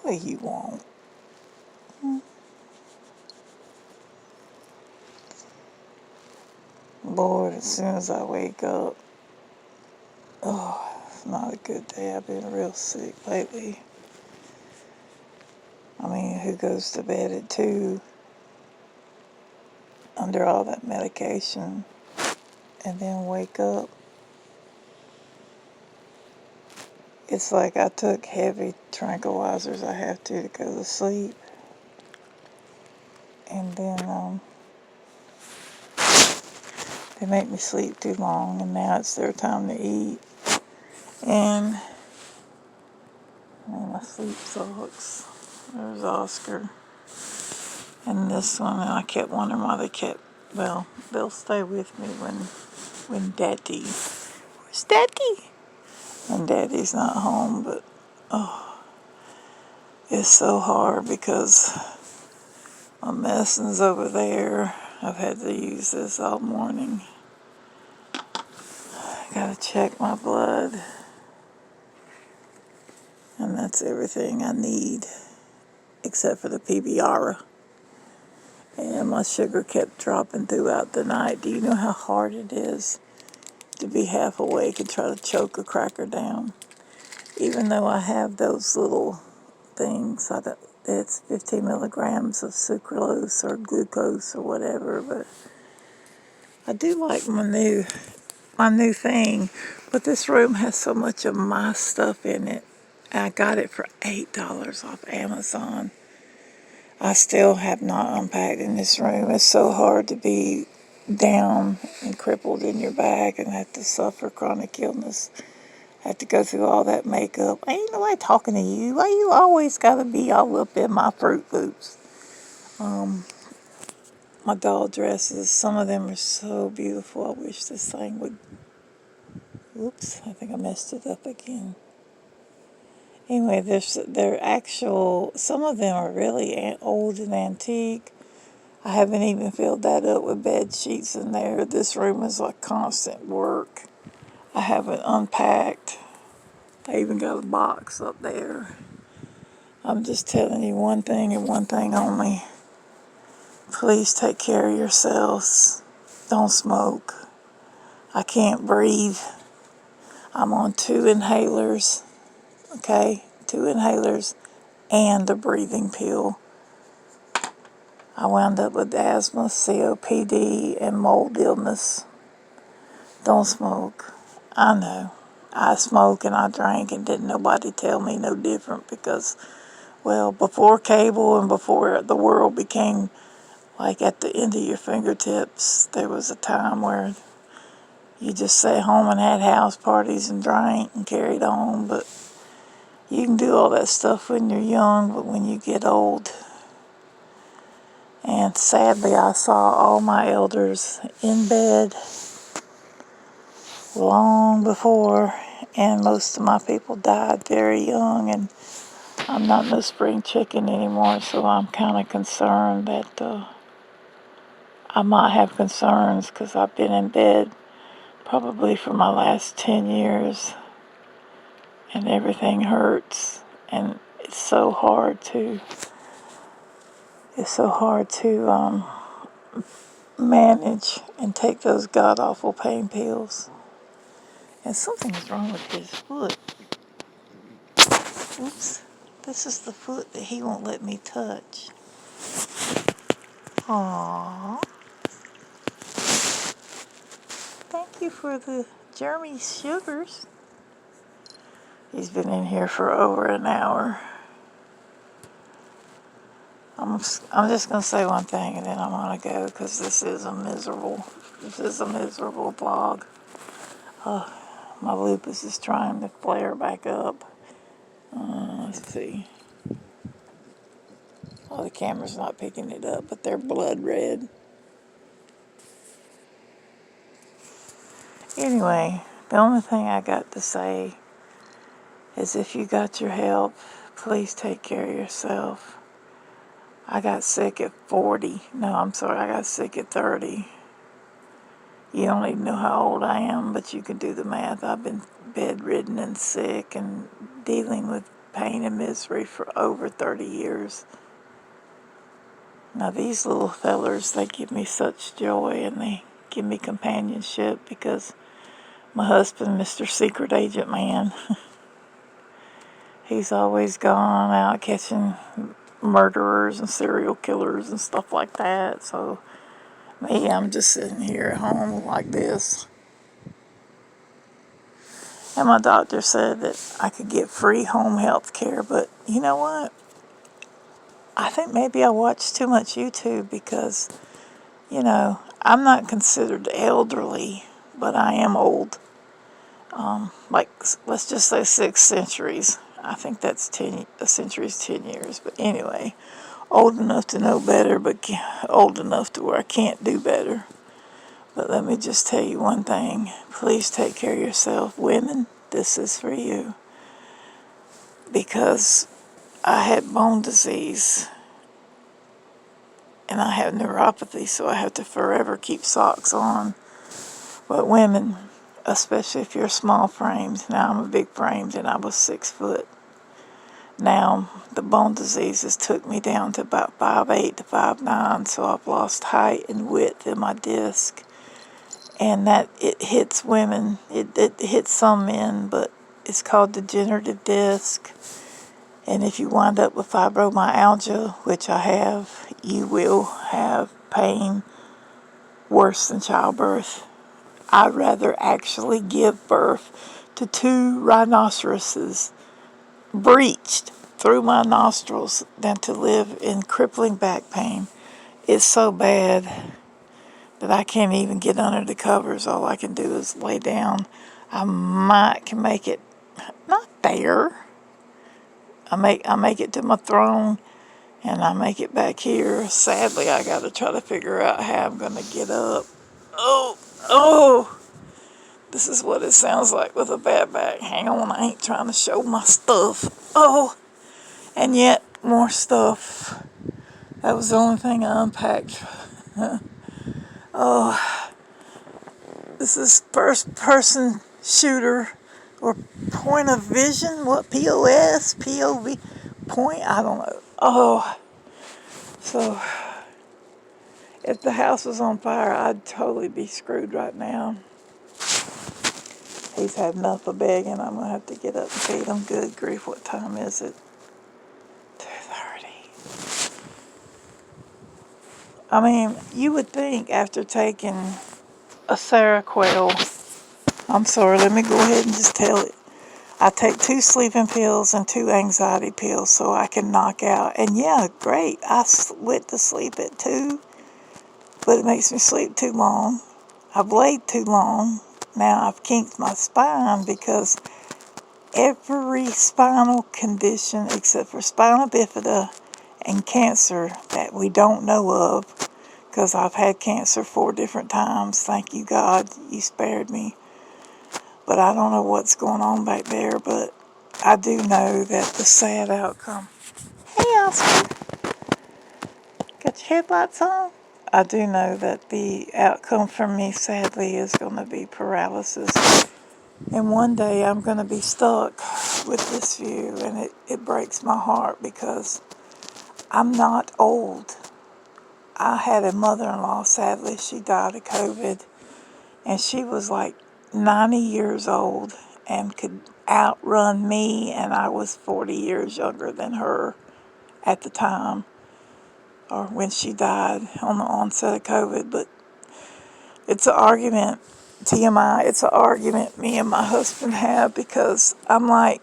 What do you want? Hmm? Lord, as soon as I wake up, oh, it's not a good day. I've been real sick lately. I mean, who goes to bed at 2 under all that medication and then wake up? It's like I took heavy tranquilizers. I have to go to sleep. And then they make me sleep too long, and now it's their time to eat. And man, my sleep sucks. There's Oscar. And this one, and I kept wondering why they kept, well, they'll stay with me when Daddy, where's Daddy? When Daddy's not home, but oh, it's so hard because my medicine's over there. I've had to use this all morning. I gotta check my blood, and that's everything I need except for the PBR. And my sugar kept dropping throughout the night. Do you know how hard it is to be half awake and try to choke a cracker down? Even though I have those little things, it's 15 milligrams of sucralose or glucose or whatever, but I do like my new thing. But this room has so much of my stuff in it. I got it for $8 off Amazon. I still have not unpacked in this room. It's so hard to be down and crippled in your back and have to suffer chronic illness. Have to go through all that makeup. Ain't nobody talking to you. Why you always gotta be all up in my Fruit Loops? My doll dresses, some of them are so beautiful. I wish this thing would. Oops, I think I messed it up again. Anyway, they're actual. Some of them are really old and antique. I haven't even filled that up with bed sheets in there. This room is like constant work. I haven't unpacked. I even got a box up there. I'm just telling you one thing and one thing only. Please take care of yourselves. Don't smoke. I can't breathe. I'm on 2 inhalers, okay? 2 inhalers and a breathing pill. I wound up with asthma, COPD, and mold illness. Don't smoke. I know. I smoke and I drank and didn't nobody tell me no different because, well, before cable and before the world became like at the end of your fingertips, there was a time where you just sat home and had house parties and drank and carried on. But you can do all that stuff when you're young, but when you get old, and sadly I saw all my elders in bed long before, and most of my people died very young, and I'm not no spring chicken anymore, so I'm kind of concerned that I might have concerns because I've been in bed probably for my last 10 years, and everything hurts, and it's so hard to manage and take those god awful pain pills. And something's wrong with his foot. Oops. This is the foot that he won't let me touch. Aww. Thank you for the Jeremy sugars. He's been in here for over an hour. I'm just going to say one thing and then I'm going to go because this is a miserable vlog. My lupus is trying to flare back up. Let's see. Oh, the camera's not picking it up, but they're blood red. Anyway, the only thing I got to say is if you got your help, please take care of yourself. I got sick at 40. No, I'm sorry, I got sick at 30. You don't even know how old I am, but you can do the math. I've been bedridden and sick and dealing with pain and misery for over 30 years. Now these little fellers, they give me such joy and they give me companionship because my husband, Mr. Secret Agent Man, he's always gone out catching murderers and serial killers and stuff like that. So me, I'm just sitting here at home like this. And my doctor said that I could get free home health care, but you know what? I think maybe I watch too much YouTube because, I'm not considered elderly, but I am old. Like, let's just say 6 centuries. I think that's a century's 10 years. But anyway, old enough to know better, but old enough to where I can't do better. But let me just tell you one thing. Please take care of yourself. Women, this is for you. Because I had bone disease and I have neuropathy, so I have to forever keep socks on. But women, especially if you're small framed, now I'm a big framed and I was 6 foot. Now the bone diseases took me down to about 5'8" to 5'9", so I've lost height and width in my disc. And that it hits women, it hits some men, but it's called degenerative disc. And if you wind up with fibromyalgia, which I have, you will have pain worse than childbirth. I'd rather actually give birth to 2 rhinoceroses breached through my nostrils than to live in crippling back pain. It's so bad that I can't even get under the covers. All I can do is lay down. I can make it not there. I make it to my throne, and I make it back here. Sadly, I got to try to figure out how I'm going to get up. Oh, this is what it sounds like with a bad back. Hang on, I ain't trying to show my stuff. Oh, and yet more stuff. That was the only thing I unpacked. Oh, this is first person shooter or point of vision. What, POS, POV, point? I don't know. Oh, so if the house was on fire, I'd totally be screwed right now. He's had enough of begging. I'm going to have to get up and feed him. Good grief, what time is it? 2:30. I mean, you would think after taking a Seroquel, I'm sorry, let me go ahead and just tell it. I take 2 sleeping pills and 2 anxiety pills so I can knock out. And yeah, great. I went to sleep at 2, but it makes me sleep too long. I've laid too long. Now I've kinked my spine because every spinal condition except for spina bifida and cancer that we don't know of, because I've had cancer 4 different times. Thank you, God, you spared me. But I don't know what's going on back there, but I do know that the sad outcome. Hey, Oscar, got your headlights on? I do know that the outcome for me, sadly, is going to be paralysis. And one day I'm going to be stuck with this view, and it breaks my heart because I'm not old. I had a mother-in-law, sadly, she died of COVID, and she was like 90 years old and could outrun me, and I was 40 years younger than her at the time, or when she died on the onset of COVID. But it's an argument, TMI, it's an argument me and my husband have because I'm like,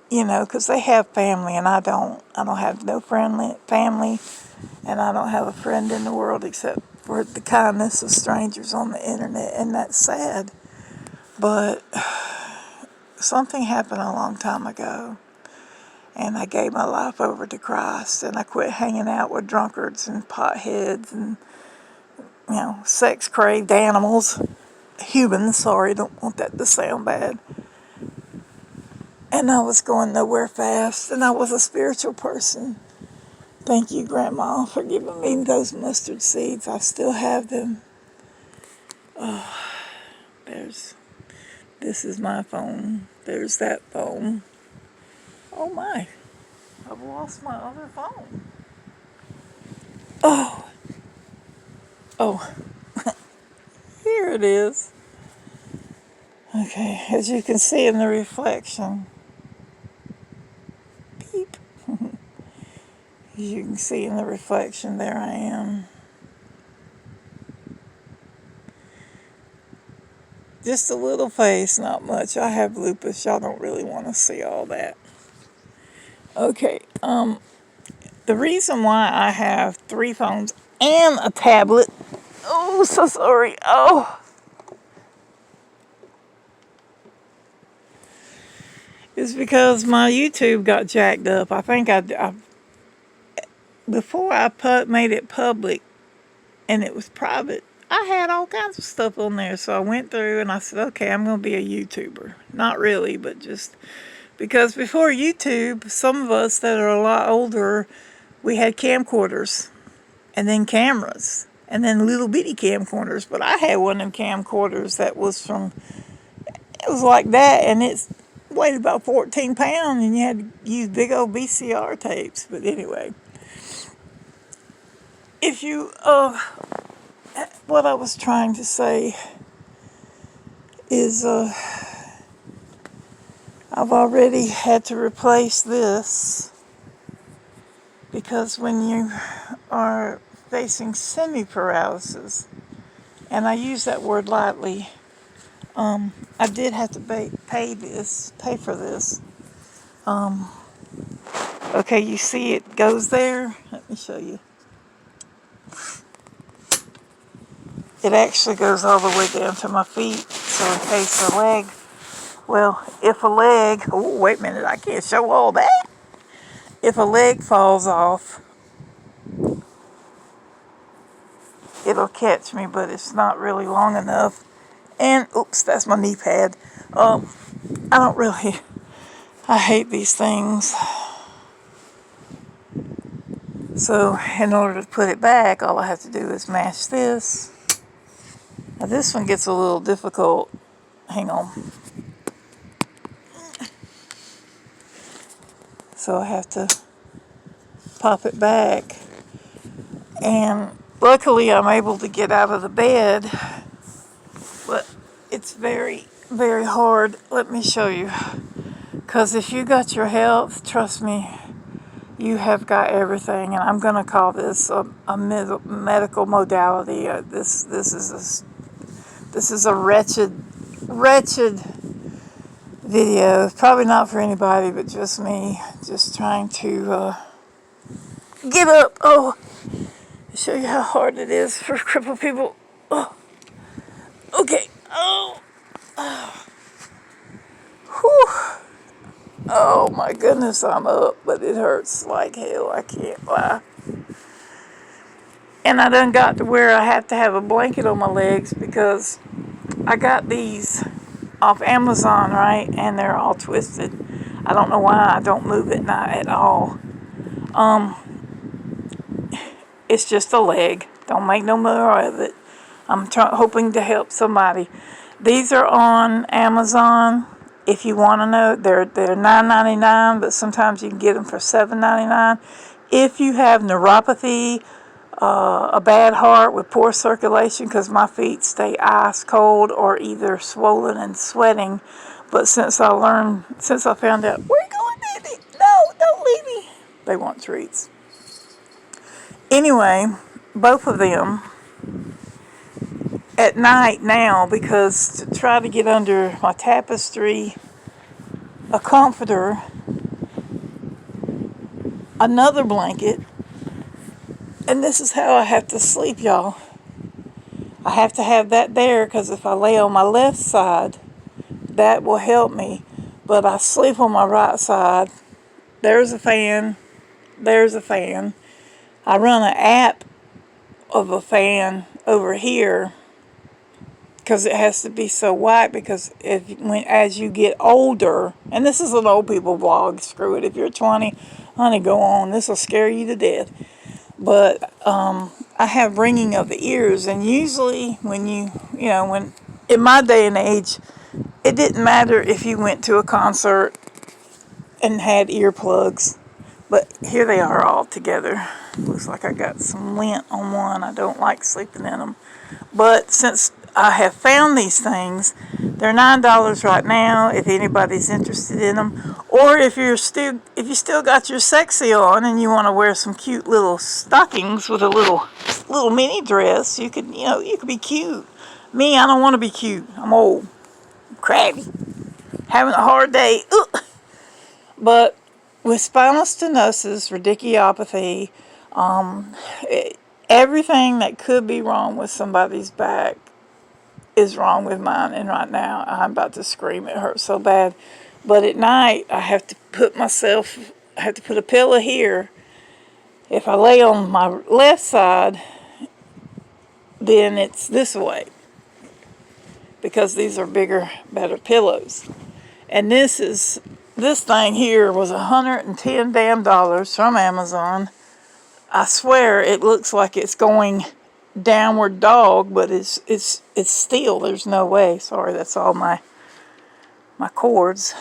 because they have family and I don't. I don't have no family, and I don't have a friend in the world except for the kindness of strangers on the internet, and that's sad. But something happened a long time ago, and I gave my life over to Christ, and I quit hanging out with drunkards and potheads and, sex-craved animals. Humans, sorry, don't want that to sound bad. And I was going nowhere fast, and I was a spiritual person. Thank you, Grandma, for giving me those mustard seeds. I still have them. Oh, this is my phone. There's that phone. Oh my, I've lost my other phone. Oh, oh, here it is. Okay, as you can see in the reflection, beep. As you can see in the reflection, there I am. Just a little face, not much. I have lupus. Y'all don't really want to see all that. Okay, the reason why I have 3 phones and a tablet, oh, so sorry, oh, is because my YouTube got jacked up. I think before I made it public and it was private, I had all kinds of stuff on there. So I went through and I said, okay, I'm going to be a YouTuber. Not really, but just because before YouTube, some of us that are a lot older, we had camcorders and then cameras and then little bitty camcorders. But I had one of them camcorders that was it was like that, and it's weighed about 14 pounds, and you had to use big old VCR tapes. But anyway, if you, what I was trying to say is, I've already had to replace this because when you are facing semi-paralysis, and I use that word lightly, I did have to pay for this. Okay, you see it goes there? Let me show you. It actually goes all the way down to my feet, so in case a leg, oh wait a minute, I can't show all that. If a leg falls off, it'll catch me, but it's not really long enough. And, oops, that's my knee pad. I hate these things. So, in order to put it back, all I have to do is mash this. Now, this one gets a little difficult. Hang on. So, I have to pop it back. And luckily, I'm able to get out of the bed. But it's very, very hard. Let me show you. Because if you got your health, trust me, you have got everything. And I'm going to call this a medical modality. This is a wretched video. It's probably not for anybody but just me. Just trying to get up. Oh, show you how hard it is for crippled people. Oh, okay. Oh. Whew. Oh my goodness, I'm up, but it hurts like hell. I can't lie. And I done got to where I have to have a blanket on my legs because I got these off Amazon, right? And they're all twisted. I don't know why I don't move at night at all. It's just a leg. Don't make no more of it. I'm hoping to help somebody. These are on Amazon. If you want to know, they're $9.99, but sometimes you can get them for $7.99. If you have neuropathy, a bad heart with poor circulation, because my feet stay ice cold or either swollen and sweating. But since I found out, where you going, baby? No, don't leave me. They want treats. Anyway, both of them at night now, because to try to get under my tapestry, a comforter, another blanket, and this is how I have to sleep, y'all. I have to have that there because if I lay on my left side, that will help me. But I sleep on my right side. There's a fan. There's a fan. I run an app of a fan over here because it has to be so white, because as you get older, and this is an old people vlog, screw it, if you're 20, honey, go on, this will scare you to death. But I have ringing of the ears, and usually when in my day and age, it didn't matter if you went to a concert and had earplugs. But here they are all together. Looks like I got some lint on one. I don't like sleeping in them. But since I have found these things, they're $9 right now if anybody's interested in them. Or if you still got your sexy on and you want to wear some cute little stockings with a little mini dress, you could be cute. Me, I don't want to be cute. I'm old, crabby, having a hard day. Ugh. But with spinal stenosis, radiculopathy, everything that could be wrong with somebody's back is wrong with mine. And right now, I'm about to scream. It hurts so bad. But at night, I have to put a pillow here. If I lay on my left side, then it's this way, because these are bigger, better pillows. And this thing here was $110 damn from Amazon. I swear it looks like it's going downward dog, but it's still, there's no way. Sorry, that's all my cords.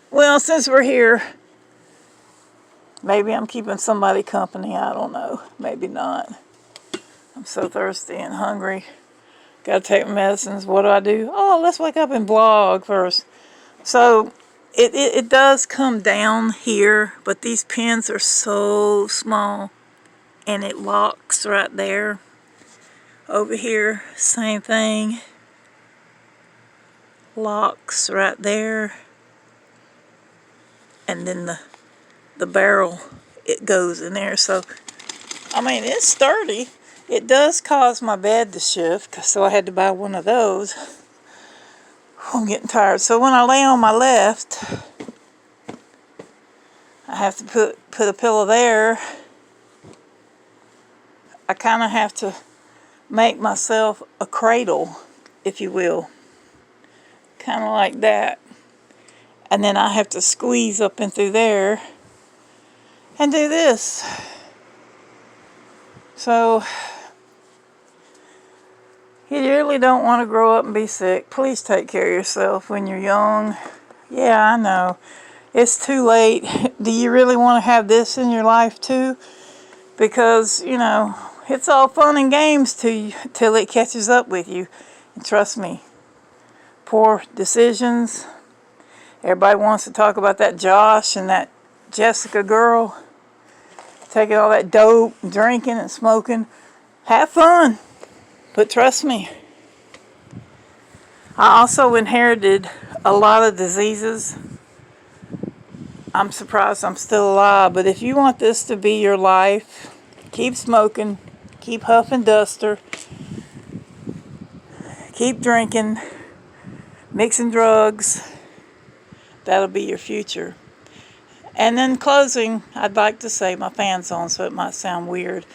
Well, since we're here, maybe I'm keeping somebody company. I don't know. Maybe not. I'm so thirsty and hungry. Gotta take my medicines. What do? Oh, let's wake up and blog first. So it does come down here, but these pins are so small, and it locks right there. Over here, same thing. Locks right there. And then the barrel, it goes in there. So, I mean, it's sturdy. It does cause my bed to shift, so I had to buy one of those. I'm getting tired. So when I lay on my left, I have to put a pillow there. I kind of have to make myself a cradle, if you will. Kind of like that. And then I have to squeeze up and through there and do this. So, you really don't want to grow up and be sick. Please take care of yourself when you're young. Yeah, I know. It's too late. Do you really want to have this in your life too? Because, it's all fun and games till it catches up with you. And trust me, poor decisions. Everybody wants to talk about that Josh and that Jessica girl. Taking all that dope, drinking and smoking. Have fun. But trust me, I also inherited a lot of diseases. I'm surprised I'm still alive. But if you want this to be your life, keep smoking, keep huffing duster, keep drinking, mixing drugs. That'll be your future. And in closing, I'd like to say, my fan's on, so it might sound weird.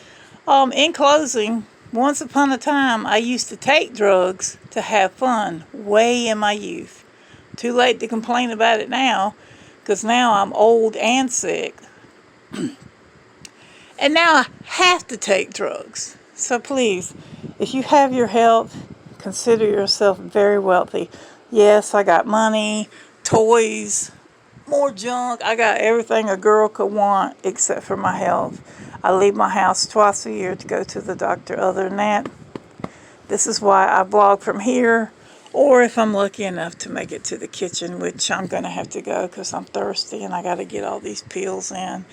In closing, once upon a time, I used to take drugs to have fun, way in my youth. Too late to complain about it now, because now I'm old and sick. And now I have to take drugs. So please, if you have your health, consider yourself very wealthy. Yes, I got money, toys, more junk. I got everything a girl could want except for my health. I leave my house twice a year to go to the doctor. Other than that, this is why I vlog from here, or if I'm lucky enough to make it to the kitchen, which I'm going to have to go because I'm thirsty and I got to get all these pills in.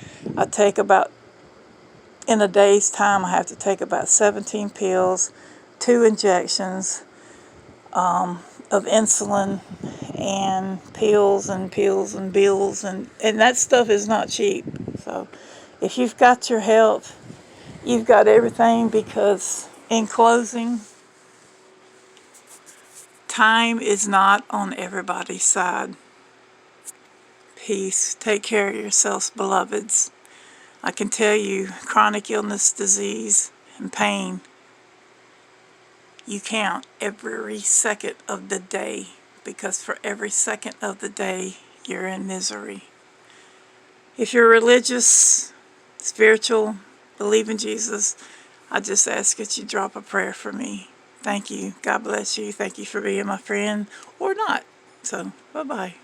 In a day's time, I have to take about 17 pills, 2 injections of insulin, and pills and bills, and that stuff is not cheap. So if you've got your health, you've got everything, because in closing, time is not on everybody's side. Peace. Take care of yourselves, beloveds. I can tell you, chronic illness, disease, and pain, you count every second of the day, because for every second of the day, you're in misery. If you're religious, spiritual, believe in Jesus, I just ask that you drop a prayer for me. Thank you. God bless you. Thank you for being my friend, or not. So, bye-bye.